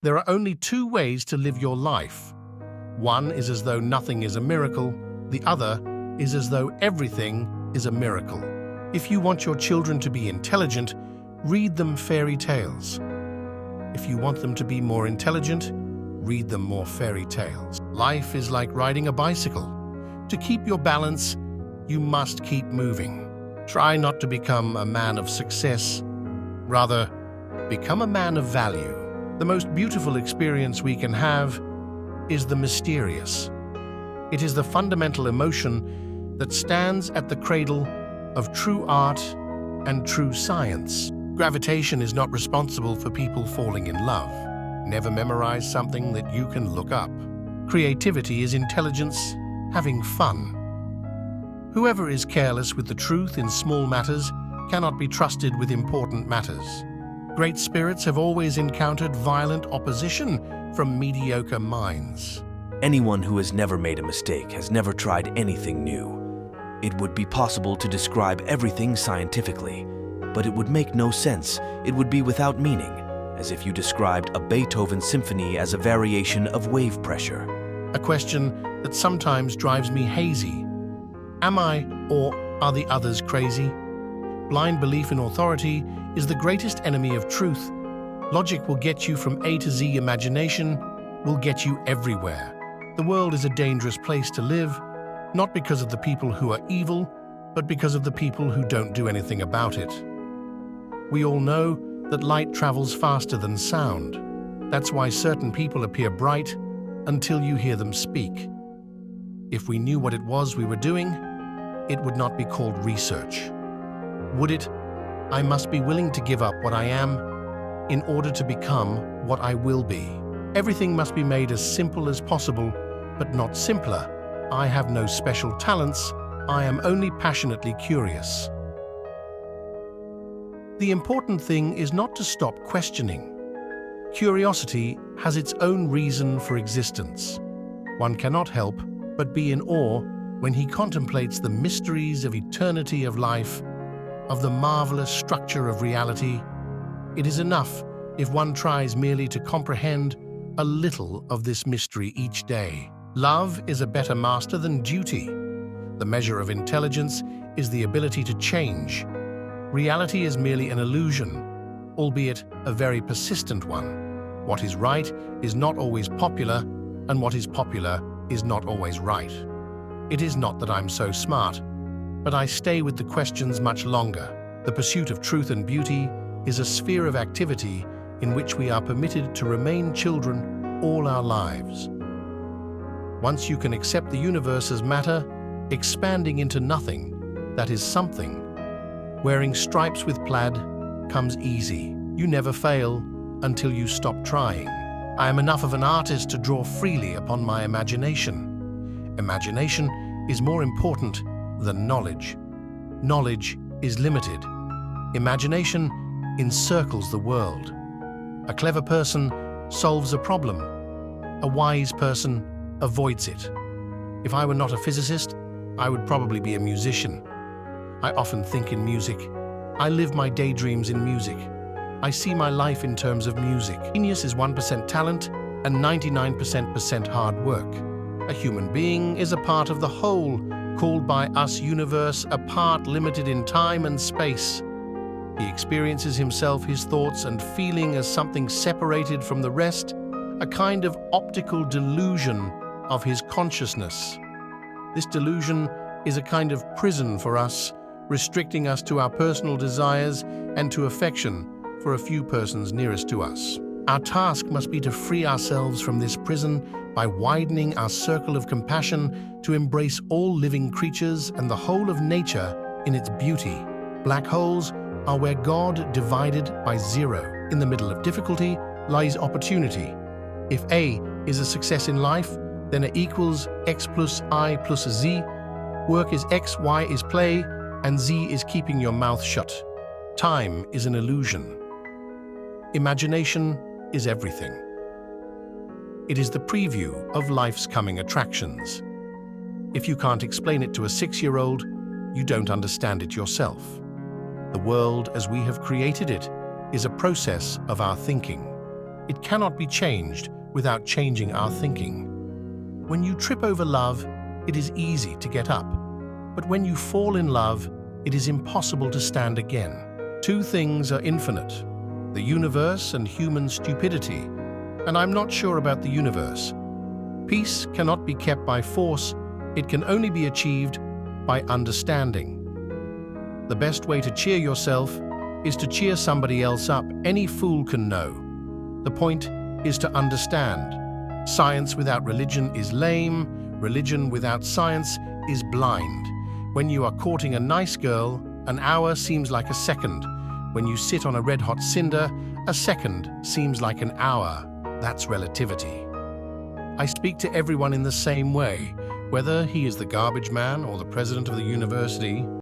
There are only two ways to live your life. One is as though nothing is a miracle, the other is as though everything is a miracle. If you want your children to be intelligent, read them fairy tales. If you want them to be more intelligent, read them more fairy tales. Life is like riding a bicycle. To keep your balance, you must keep moving. Try not to become a man of success. Rather, become a man of value. The most beautiful experience we can have is the mysterious. It is the fundamental emotion that stands at the cradle of true art and true science. Gravitation is not responsible for people falling in love. Never memorize something that you can look up. Creativity is intelligence having fun. Whoever is careless with the truth in small matters cannot be trusted with important matters. Great spirits have always encountered violent opposition from mediocre minds. Anyone who has never made a mistake has never tried anything new. It would be possible to describe everything scientifically, but it would make no sense. It would be without meaning, as if you described a Beethoven symphony as a variation of wave pressure. A question that sometimes drives me hazy. Am I or are the others crazy? Blind belief in authority is the greatest enemy of truth. Logic will get you from A to Z. Imagination will get you everywhere. The world is a dangerous place to live, not because of the people who are evil, but because of the people who don't do anything about it. We all know that light travels faster than sound. That's why certain people appear bright until you hear them speak. If we knew what it was we were doing, it would not be called research. Would it? I must be willing to give up what I am in order to become what I will be. Everything must be made as simple as possible, but not simpler. I have no special talents. I am only passionately curious. The important thing is not to stop questioning. Curiosity has its own reason for existence. One cannot help but be in awe when he contemplates the mysteries of eternity of life, of the marvelous structure of reality. It is enough if one tries merely to comprehend a little of this mystery each day. Love is a better master than duty. The measure of intelligence is the ability to change. Reality is merely an illusion, albeit a very persistent one. What is right is not always popular, and what is popular is not always right. It is not that I'm so smart, but I stay with the questions much longer. The pursuit of truth and beauty is a sphere of activity in which we are permitted to remain children all our lives. Once you can accept the universe as matter, expanding into nothing, that is something. Wearing stripes with plaid comes easy. You never fail until you stop trying. I am enough of an artist to draw freely upon my imagination. Imagination is more important than knowledge. Knowledge is limited. Imagination encircles the world. A clever person solves a problem. A wise person avoids it. If I were not a physicist, I would probably be a musician. I often think in music. I live my daydreams in music. I see my life in terms of music. Genius is 1% talent and 99% hard work. A human being is a part of the whole, called by us universe, a part limited in time and space. He experiences himself, his thoughts and feeling as something separated from the rest, a kind of optical delusion of his consciousness. This delusion is a kind of prison for us, restricting us to our personal desires and to affection for a few persons nearest to us. Our task must be to free ourselves from this prison by widening our circle of compassion to embrace all living creatures and the whole of nature in its beauty. Black holes are where God divided by zero. In the middle of difficulty lies opportunity. If A is a success in life, then A equals X plus I plus Z. Work is X, Y is play, and Z is keeping your mouth shut. Time is an illusion. Imagination is everything. It is the preview of life's coming attractions. If you can't explain it to a 6-year-old, you don't understand it yourself. The world as we have created it is a process of our thinking. It cannot be changed without changing our thinking. When you trip over love, it is easy to get up. But when you fall in love, it is impossible to stand again. Two things are infinite: the universe and human stupidity. And I'm not sure about the universe. Peace cannot be kept by force. It can only be achieved by understanding. The best way to cheer yourself is to cheer somebody else up. Any fool can know. The point is to understand. Science without religion is lame. Religion without science is blind. When you are courting a nice girl, an hour seems like a second. When you sit on a red-hot cinder, a second seems like an hour. That's relativity. I speak to everyone in the same way, whether he is the garbage man or the president of the university.